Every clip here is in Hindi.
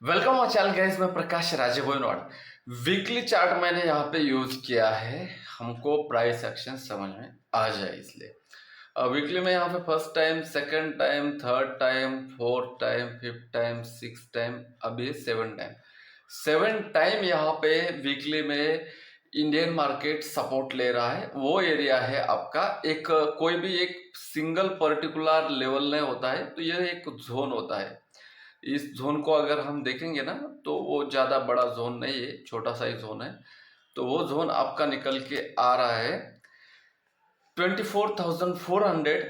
वेलकम और चैनल गाइस, मैं प्रकाश राजेबोयनवाड। वीकली चार्ट मैंने यहाँ पे यूज किया है, हमको प्राइस एक्शन समझ में आ जाए इसलिए। वीकली में यहाँ पे first time, second time, third time, fourth time, fifth time, six time, अभी सेवन टाइम। सेवन टाइम यहाँ पे वीकली में इंडियन मार्केट सपोर्ट ले रहा है। वो एरिया है आपका एक, कोई भी एक सिंगल पर्टिकुलर लेवल नहीं होता है, तो यह एक जोन होता है। इस जोन को अगर हम देखेंगे ना, तो वो ज़्यादा बड़ा जोन नहीं है, छोटा सा ही जोन है। तो वो जोन आपका निकल के आ रहा है 24,400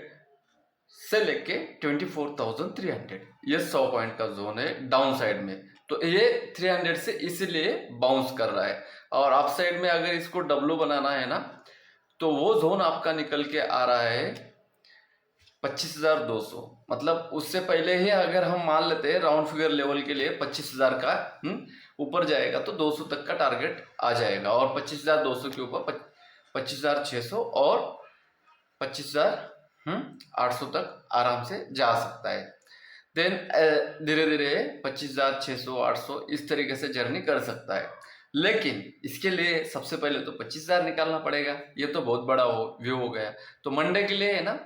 से लेके 24,300। ये 100 पॉइंट का जोन है डाउन साइड में। तो ये 300 से इसीलिए बाउंस कर रहा है। और अप साइड में अगर इसको डब्लू बनाना है ना, तो वो जोन आपका निकल के आ रहा है 25,200। मतलब उससे पहले ही अगर हम मान लेते हैं राउंड फिगर लेवल के लिए 25,000 का ऊपर जाएगा तो 200 तक का टारगेट आ जाएगा। और 25,200 के ऊपर 25,600 और 25,800 तक आराम से जा सकता है। देन धीरे धीरे 25,600 800 इस तरीके से जर्नी कर सकता है। लेकिन इसके लिए सबसे पहले तो 25,000 निकालना पड़ेगा। ये तो बहुत बड़ा व्यू हो गया। तो मंडे के लिए है ना,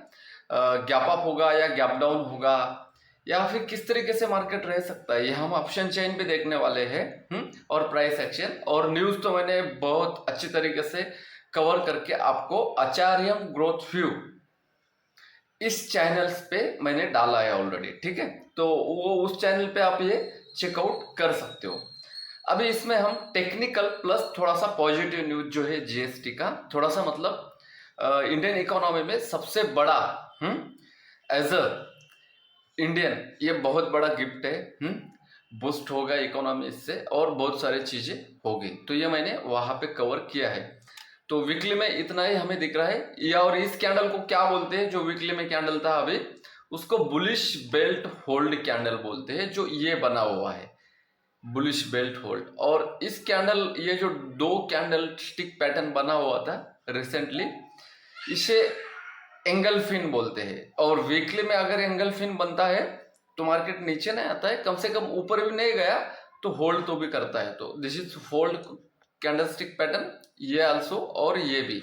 गैप अप होगा या गैप डाउन होगा, या फिर किस तरीके से मार्केट रह सकता है, ये हम ऑप्शन चेन भी देखने वाले हैं। और प्राइस एक्शन और न्यूज तो मैंने बहुत अच्छी तरीके से कवर करके आपको आचार्यम ग्रोथ व्यू इस चैनल्स पे मैंने डाला है ऑलरेडी। ठीक है, तो वो उस चैनल पे आप ये चेकआउट कर सकते हो। अभी इसमें हम टेक्निकल प्लस थोड़ा सा पॉजिटिव न्यूज जो है जीएसटी का, थोड़ा सा मतलब इंडियन इकोनॉमी में सबसे बड़ा एज अ इंडियन ये बहुत बड़ा गिफ्ट है। बूस्ट होगा इकोनॉमी इससे और बहुत सारी चीजें होगी। तो ये मैंने वहां पे कवर किया है। तो वीकली में इतना ही हमें दिख रहा है। या और इस कैंडल को क्या बोलते हैं, जो वीकली में कैंडल था अभी, उसको बुलिश बेल्ट होल्ड कैंडल बोलते हैं, जो ये बना हुआ है बुलिश बेल्ट होल्ड। और इस कैंडल, ये जो दो कैंडल स्टिक पैटर्न बना हुआ था रिसेंटली, इसे एंगलफिन बोलते हैं। और वीकली में अगर एंगलफिन बनता है तो मार्केट नीचे नहीं आता है, कम से कम ऊपर भी नहीं गया तो होल्ड तो भी करता है। तो this is hold candlestick pattern, ये आल्सो। और ये भी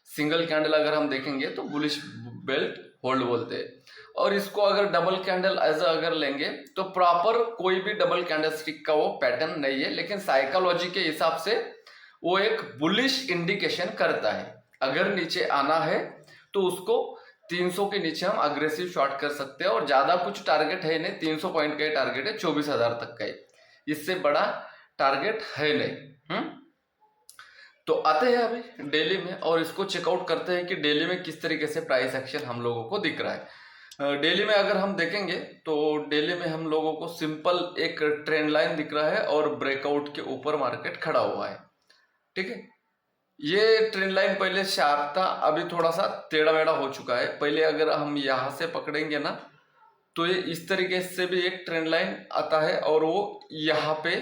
सिंगल कैंडल अगर हम देखेंगे तो बुलिश बेल्ट होल्ड बोलते हैं। और इसको अगर डबल कैंडल एज अगर लेंगे तो प्रॉपर कोई भी डबल कैंडलस्टिक का वो पैटर्न नहीं है, लेकिन साइकोलॉजी के हिसाब से वो एक बुलिश इंडिकेशन करता है। अगर नीचे आना है तो उसको 300 के नीचे हम अग्रेसिव शॉर्ट कर सकते हैं। और ज्यादा कुछ टारगेट है नहीं, 300 पॉइंट का ही टारगेट है, 24,000 तक का ही, इससे बड़ा टारगेट है नहीं। तो आते हैं अभी डेली में और इसको चेकआउट करते हैं कि डेली में किस तरीके से प्राइस एक्शन हम लोगों को दिख रहा है। डेली में अगर हम देखेंगे तो डेली में हम लोगों को सिंपल एक ट्रेंड लाइन दिख रहा है और ब्रेकआउट के ऊपर मार्केट खड़ा हुआ है। ठीक है, ये ट्रेंड लाइन पहले शार्प था, अभी थोड़ा सा टेढ़ा मेढ़ा हो चुका है। पहले अगर हम यहां से पकड़ेंगे ना, तो ये इस तरीके से भी एक ट्रेंड लाइन आता है और वो यहाँ पे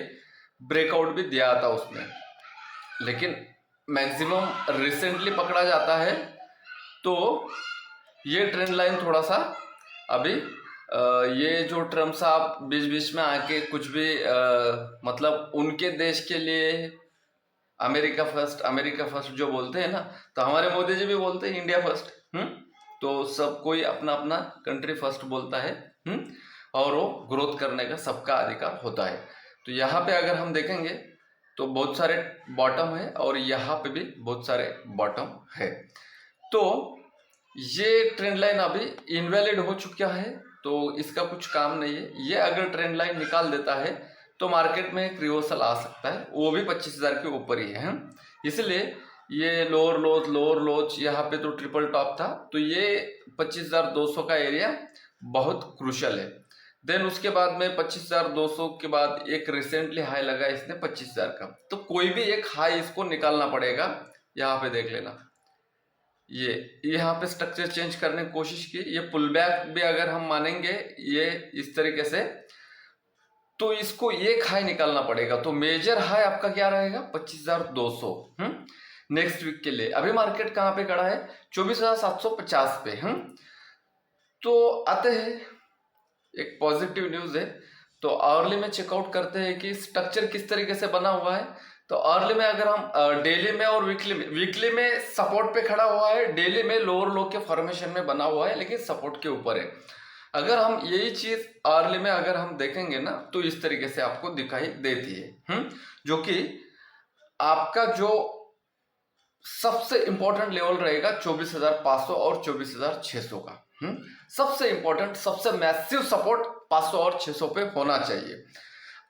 ब्रेकआउट भी दिया था उसने। लेकिन मैक्सिमम रिसेंटली पकड़ा जाता है। तो ये ट्रेंड लाइन थोड़ा सा अभी ये जो ट्रम्प साहब बीच बीच में आके कुछ भी मतलब उनके देश के लिए अमेरिका फर्स्ट जो बोलते हैं ना, तो हमारे मोदी जी भी बोलते हैं इंडिया फर्स्ट। तो सब कोई अपना अपना कंट्री फर्स्ट बोलता है। और वो ग्रोथ करने का सबका अधिकार होता है। तो यहाँ पे अगर हम देखेंगे तो बहुत सारे बॉटम है और यहाँ पे भी बहुत सारे बॉटम है। तो ये ट्रेंड लाइन अभी इनवैलिड हो चुका है, तो इसका कुछ काम नहीं है। ये अगर ट्रेंड लाइन निकाल देता है तो मार्केट में एक रिवर्सल आ सकता है, वो भी 25,000 के ऊपर ही है। इसलिए ये लोअर लोच यहाँ पे तो ट्रिपल टॉप था, तो ये 25,200 का एरिया बहुत क्रूशल है। देन उसके बाद में 25,200 के बाद एक रिसेंटली हाई लगा इसने 25,000 का, तो कोई भी एक हाई इसको निकालना पड़ेगा। यहाँ पे देख लेना, ये यहाँ पे स्ट्रक्चर चेंज करने की कोशिश की, ये पुल बैक भी अगर हम मानेंगे ये इस तरीके से, तो इसको एक हाई निकालना पड़ेगा। तो मेजर हाई आपका क्या रहेगा 25,200 नेक्स्ट वीक के लिए। अभी मार्केट कहाँ पे खड़ा है 24,750 पे। तो आते हैं, एक पॉजिटिव न्यूज है। तो आवरली में चेकआउट करते हैं कि स्ट्रक्चर किस तरीके से बना हुआ है। तो आवरली में अगर हम डेली में और वीकली में सपोर्ट पे खड़ा हुआ है, डेली में लोअर लो के फॉर्मेशन में बना हुआ है लेकिन सपोर्ट के ऊपर है। अगर हम यही चीज आवरली में अगर हम देखेंगे ना तो इस तरीके से आपको दिखाई देती है, जो कि आपका जो सबसे इंपॉर्टेंट लेवल रहेगा 24,500 और 24,600 का। सबसे इंपॉर्टेंट, सबसे मैसिव सपोर्ट 500 और 600 पे होना चाहिए।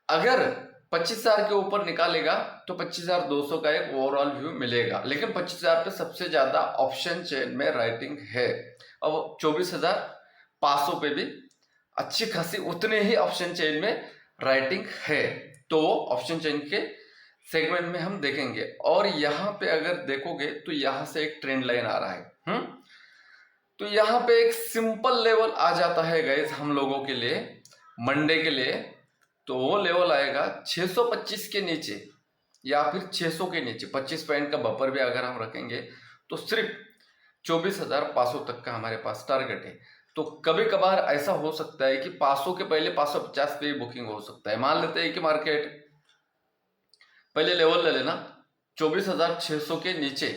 अगर 25,000 के ऊपर निकालेगा तो 25,200 का एक ओवरऑल व्यू मिलेगा, लेकिन 25,000 पे सबसे ज्यादा ऑप्शन चेन में राइटिंग है। अब 24,500 पे भी अच्छी खासी उतने ही ऑप्शन चेन में राइटिंग है। तो ऑप्शन चेन के सेगमेंट में हम देखेंगे। और यहाँ पे अगर देखोगे तो यहाँ से एक ट्रेंड लाइन आ रहा है, तो यहाँ पे एक सिंपल लेवल आ जाता है गाइस हम लोगों के लिए, मंडे के लिए। तो वो लेवल आएगा 625 के नीचे या फिर 600 के नीचे। 25 पॉइंट का बफर भी अगर हम रखेंगे तो सिर्फ 24,500 तक का हमारे पास टारगेट है। तो कभी कभार ऐसा हो सकता है कि 500 के पहले 550 पे बुकिंग हो सकता है। मान लेते हैं कि मार्केट पहले लेवल ले लेना 24,600 के नीचे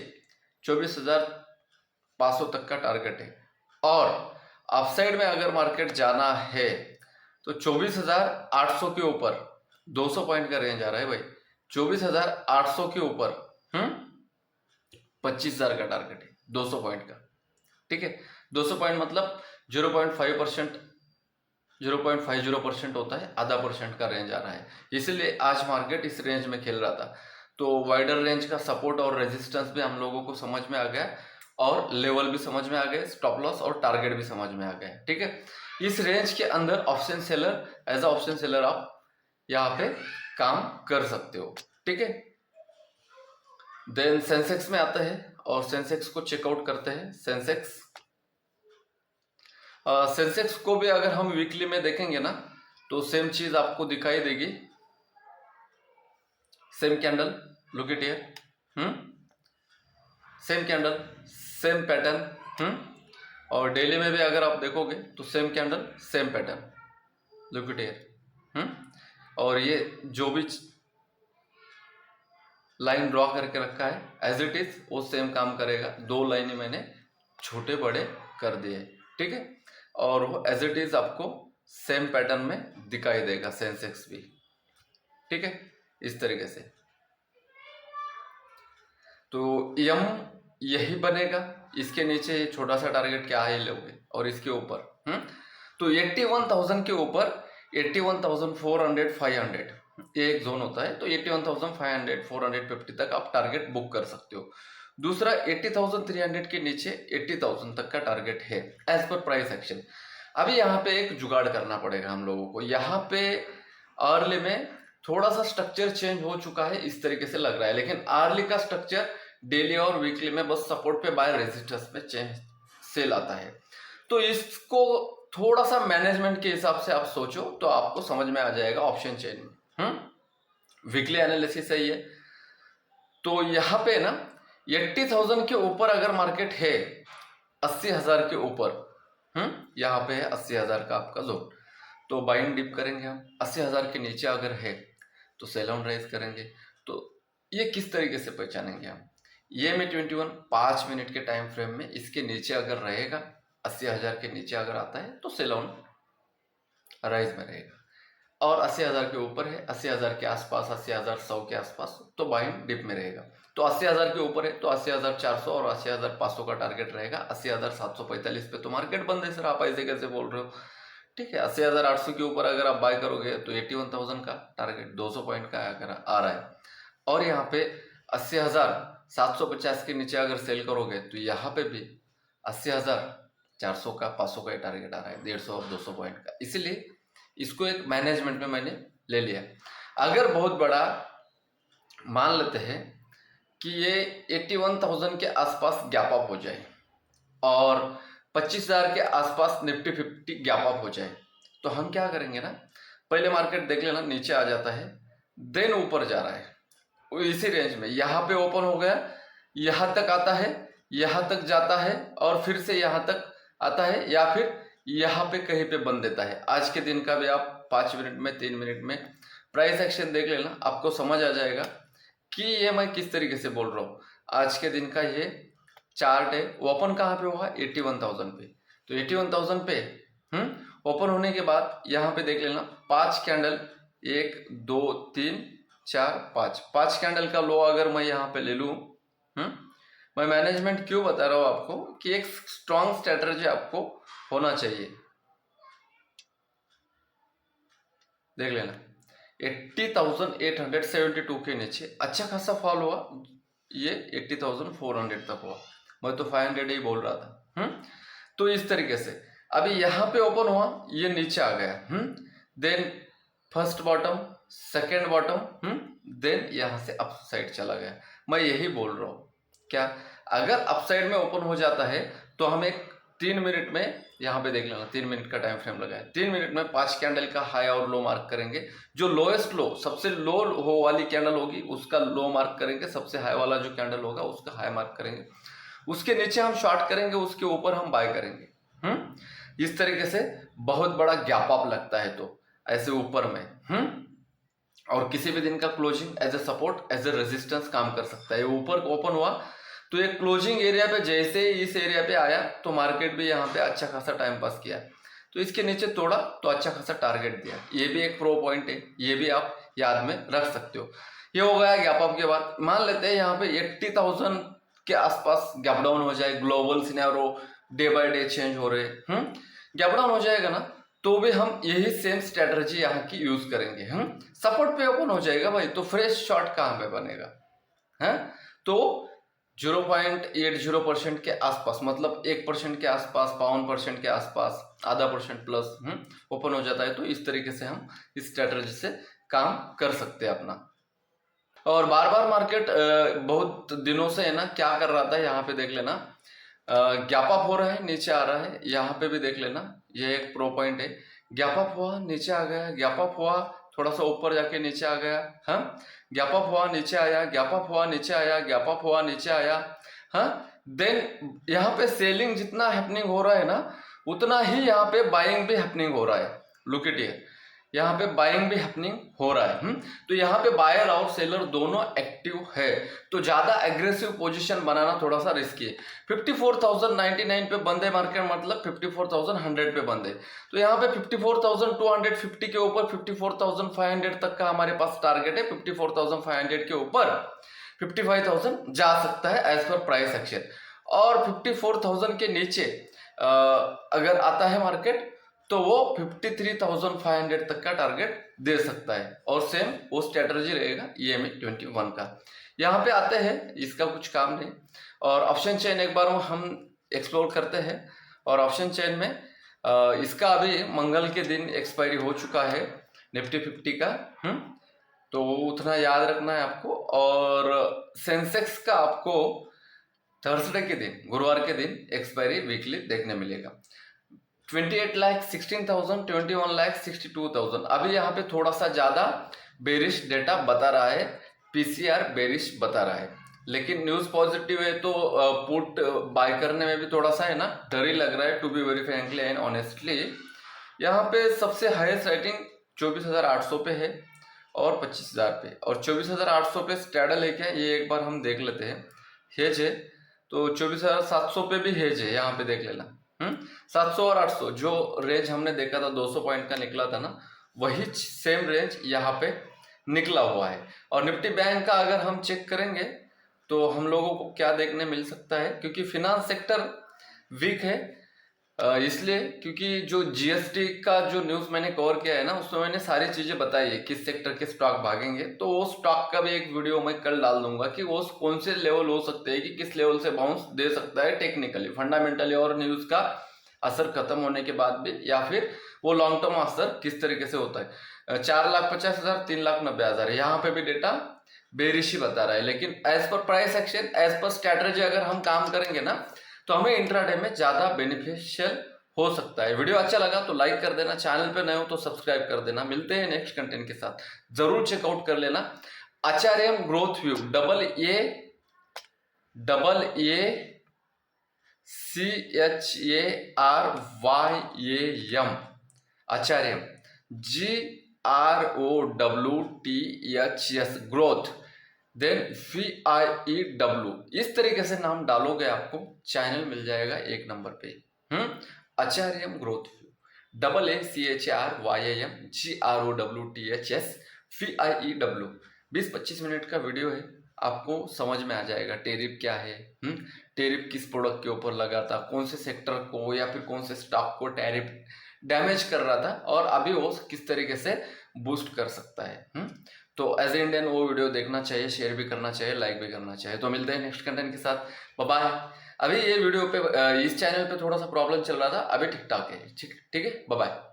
24,500 तक का टारगेट है, और अपसाइड में अगर मार्केट जाना है तो 24,800 के ऊपर 200 पॉइंट का रेंज आ रहा है भाई। 24,800 के ऊपर 25,000 का टारगेट है, 200 पॉइंट का। ठीक है, 200 पॉइंट मतलब 0.5%, 0.50% होता है, आधा % का रेंज आ रहा है। इसलिए आज मार्केट इस रेंज में खेल रहा था। तो वाइडर रेंज का सपोर्ट और रेजिस्टेंस भी हम लोगों को समझ में आ गया, और लेवल भी समझ में आ गए, स्टॉप लॉस और टारगेट भी समझ में आ गए। ठीक है, इस रेंज के अंदर option seller, as a option seller आप यहाँ पे काम कर सकते हो। ठीक है, देन सेंसेक्स में आते हैं और सेंसेक्स को चेकआउट करते हैं। सेंसेक्स को भी अगर हम वीकली में देखेंगे ना तो सेम चीज आपको दिखाई देगी, same candle, look it here, same candle, same pattern, और डेली में भी अगर आप देखोगे तो same candle, same pattern, look it here. और ये जो भी लाइन ड्रॉ करके रखा है एज इट इज वो सेम काम करेगा। 2 लाइनें मैंने छोटे बड़े कर दिए। ठीक है, और वो एज इट इज आपको सेम पैटर्न में दिखाई देगा सेंसेक्स भी। ठीक है, इस तरीके से। तो यम यही बनेगा। इसके नीचे छोटा सा टारगेट क्या है लोगे, और इसके ऊपर तो 81,000 के ऊपर 81,400, 500 ये एक जोन होता है। तो 81,500, 450 तक आप टारगेट बुक कर सकते हो। दूसरा 80,300 के नीचे 80,000 तक का टारगेट है एज पर प्राइस एक्शन। अभी यहाँ पे एक जुगाड़ करना पड़ेगा हम लोगों को। यहाँ पे अर्ली में थोड़ा सा स्ट्रक्चर चेंज हो चुका है, इस तरीके से लग रहा है, लेकिन अर्ली का स्ट्रक्चर डेली और वीकली में बस सपोर्ट पे बाय रेजिस्टेंस में चेंज सेल आता है। तो इसको थोड़ा सा मैनेजमेंट के हिसाब से आप सोचो तो आपको समझ में आ जाएगा ऑप्शन चेन में। वीकली एनालिसिस है ये। तो यहाँ पे ना 80,000 के ऊपर अगर मार्केट है, 80,000 के ऊपर, यहाँ पे है 80,000 का आपका जोन, तो बाइंग डिप करेंगे हम। 80,000 के नीचे अगर है तो सेल ऑन राइज करेंगे। तो ये किस तरीके से पहचानेंगे हम, ये में 21 5 मिनट के टाइम फ्रेम में इसके नीचे अगर रहेगा, 80,000 के नीचे अगर आता है तो सेल ऑन राइज में रहेगा। और 80,000 के ऊपर है, 80,000 के आसपास, 80,100 के आसपास, तो बाइंग डिप में रहेगा। तो 80,000 के ऊपर है तो 80,400 और 80,500 का टारगेट रहेगा। 80,745 पे तो मार्केट बंद है सर, आप ऐसे कैसे बोल रहे हो। ठीक है, 80,800 के ऊपर अगर आप बाय करोगे तो 81,000 का टारगेट 200 पॉइंट का अगर आ रहा है। और यहाँ पे 80,750 के नीचे अगर सेल करोगे तो यहाँ पे भी 80,400 का, 500 का टारगेट आ रहा है, 150 और 200 पॉइंट का। इसीलिए इसको एक मैनेजमेंट में मैंने ले लिया। अगर बहुत बड़ा मान लेते हैं कि ये 81,000 के आसपास गैप अप हो जाए और 25,000 के आसपास निफ्टी 50 गैप अप हो जाए, तो हम क्या करेंगे ना, पहले मार्केट देख लेना नीचे आ जाता है, देन ऊपर जा रहा है इसी रेंज में, यहाँ पे ओपन हो गया, यहाँ तक आता है, यहाँ तक जाता है और फिर से यहाँ तक आता है, या फिर यहाँ पे कहीं पे बंद देता है। आज के दिन का भी आप 5 मिनट में 3 मिनट में प्राइस एक्शन देख लेना, आपको समझ आ जाएगा कि ये मैं किस तरीके से बोल रहा हूँ। आज के दिन का ये चार्ट है, ओपन कहाँ पे हुआ 81,000 पे, तो 81,000 पे ओपन होने के बाद यहाँ पे देख लेना 5 कैंडल, 1 2 3 4 5 कैंडल का लो अगर मैं यहाँ पे ले लूँ, मैं मैनेजमेंट क्यों बता रहा हूँ आपको कि एक स्ट्रॉन्ग स्ट्रेटजी आपको होना चाहिए। देख लेना 80,872 के नीचे अच्छा खासा फॉल हुआ, ये 80,400 तक हुआ, मैं तो 500 ही बोल रहा था। तो इस तरीके से अभी यहाँ पे ओपन हुआ, ये नीचे आ गया, then first bottom, second bottom, then यहाँ से अप साइड चला गया। मैं यही बोल रहा हूँ क्या, अगर अप साइड में ओपन हो जाता है तो हम एक 3 मिनट में यहाँ पे देख लेना, 3 मिनट का टाइम फ्रेम लगा है, 3 मिनट में 5 कैंडल का हाई और लो मार्क करेंगे। जो लोएस्ट लो, सबसे लो हो वाली कैंडल होगी उसका लो मार्क करेंगे, सबसे हाई वाला जो कैंडल होगा उसका हाई मार्क करेंगे, उसके नीचे हम शॉर्ट करेंगे, उसके ऊपर हम बाय करेंगे। इस तरीके से बहुत बड़ा गैप अप लगता है तो ऐसे ऊपर में, और किसी भी दिन का closing as a support as a resistance काम कर सकता है। ऊपर ओपन हुआ तो एक क्लोजिंग एरिया पे जैसे इस एरिया पे आया तो मार्केट भी यहाँ पे अच्छा खासा टाइम पास किया, तो इसके नीचे तोड़ा तो अच्छा खासा टारगेट दिया। ये भी एक प्रो पॉइंट है, ये भी आप याद में रख सकते हो। ये हो गया गैप अप के बाद। मान लेते हैं यहाँ पे 80,000 के आसपास गैप डाउन हो जाए, global scenario day by day change हो रहे, गैप डाउन हो जाएगा ना, तो भी हम यही सेम स्ट्रेटजी यहाँ की यूज करेंगे। सपोर्ट पे ओपन हो जाएगा भाई, तो फ्रेश शॉर्ट कहाँ पे बनेगा, है तो 0.80% के आसपास, मतलब 1% के आसपास, 52% के आसपास, आधा % प्लस ओपन हो जाता है। तो इस तरीके से हम इस स्ट्रेटजी से काम कर सकते हैं अपना। और बार बार मार्केट बहुत दिनों से है ना क्या कर रहा था, यहाँ पे देख लेना गैप अप हो रहा है, नीचे आ रहा है, यहाँ पे भी देख लेना, ये एक प्रो पॉइंट है। गैप अप हुआ, नीचे आ गया, गैप अप हुआ, थोड़ा सा ऊपर जाके नीचे आ गया, गैप अप हुआ, नीचे आया, गैप अप हुआ, नीचे आया, गैप अप हुआ, नीचे आया, देन यहाँ पे सेलिंग जितना हैपनिंग हो रहा है ना, उतना ही यहाँ पे बाइंग भी हैपनिंग हो रहा है। लुक इट हियर, यहाँ पे बाइंग भी हैपनिंग हो रहा है। तो यहाँ पे बायर और सेलर दोनों एक्टिव है, तो ज्यादा एग्रेसिव पोजीशन बनाना थोड़ा सा रिस्की है। 54,099 पे बंद है मार्केट, मतलब 54,100 पे बंद है। तो यहाँ पे 54,250 के ऊपर 54,500 तक का हमारे पास टारगेट है। 54,500 के ऊपर 55,000 जा सकता है एज पर प्राइस एक्शन, और 54,000 के नीचे अगर आता है मार्केट तो वो 53,500 तक का टारगेट दे सकता है, और सेम वो स्ट्रेटजी रहेगा EMA 21 का। यहाँ पे आते हैं, इसका कुछ काम नहीं। और ऑप्शन चेन एक बार हम एक्सप्लोर करते हैं, और ऑप्शन चेन में इसका अभी मंगल के दिन एक्सपायरी हो चुका है निफ्टी 50 का, तो उतना याद रखना है आपको। और सेंसेक्स का आपको थर्सडे के दिन, गुरुवार के दिन एक्सपायरी वीकली देखने मिलेगा। 28,16,000, 21,62,000। अभी यहाँ पे थोड़ा सा ज्यादा बेरिश डेटा बता रहा है, PCR बेरिश बता रहा है, लेकिन न्यूज पॉजिटिव है तो पुट बाय करने में भी थोड़ा सा है ना डर ही लग रहा है, to be very frankly and honestly. यहाँ पे सबसे हाईएस्ट रेटिंग 24,800 पे है और 25,000 पे, और 24,800 पे स्ट्रैडल है क्या, ये एक बार हम देख लेते हैं। हेज है तो 24,700 पे भी हेज है, यहाँ पे देख लेना। 700 और 800 जो रेंज हमने देखा था 200 पॉइंट का निकला था ना, वही सेम रेंज यहाँ पे निकला हुआ है। और निफ्टी बैंक का अगर हम चेक करेंगे तो हम लोगों को क्या देखने मिल सकता है, क्योंकि फिनांस सेक्टर वीक है, इसलिए क्योंकि जो GST का जो न्यूज मैंने कवर किया है ना, उसमें मैंने सारी चीजें बताई है किस सेक्टर के स्टॉक भागेंगे। तो वो स्टॉक का भी एक वीडियो मैं कल डाल दूंगा कि वो कौन से लेवल हो सकते हैं, कि किस लेवल से बाउंस दे सकता है टेक्निकली, फंडामेंटली, और न्यूज का असर खत्म होने के बाद भी, या फिर वो लॉन्ग टर्म असर किस तरीके से होता है। 4,50,000, 3,90,000 यहाँ पे भी डेटा बेरिश ही बता रहा है, लेकिन as per price action, as per strategy अगर हम काम करेंगे ना, तो हमें इंट्राडे में ज्यादा बेनिफिशियल हो सकता है। वीडियो अच्छा लगा तो लाइक कर देना, चैनल पे नए हो तो सब्सक्राइब कर देना। मिलते हैं नेक्स्ट कंटेंट के साथ, जरूर चेकआउट कर लेना। Acharyam growth view AA CHARYAM Acharyam, GROWTHS growth, then VIEW, इस तरीके से नाम डालोगे आपको चैनल मिल जाएगा 1 नंबर पे। Acharyam growth view, AACHRYAM GROWTHS VIEW, 20-25 minute का वीडियो है, आपको समझ में आ जाएगा टेरिफ क्या है, टेरिफ किस प्रोडक्ट के ऊपर लगा था, कौन से सेक्टर को या फिर कौन से स्टॉक को टेरिफ डैमेज कर रहा था और अभी वो किस तरीके से बूस्ट कर सकता है। तो एज ए इंडियन वो वीडियो देखना चाहिए, शेयर भी करना चाहिए, लाइक भी करना चाहिए। तो मिलते हैं नेक्स्ट कंटेंट के साथ, बाय बाय। अभी ये वीडियो पे इस चैनल पे थोड़ा सा प्रॉब्लम चल रहा था, अभी ठीक ठाक है, ठीक है, बाय बाय।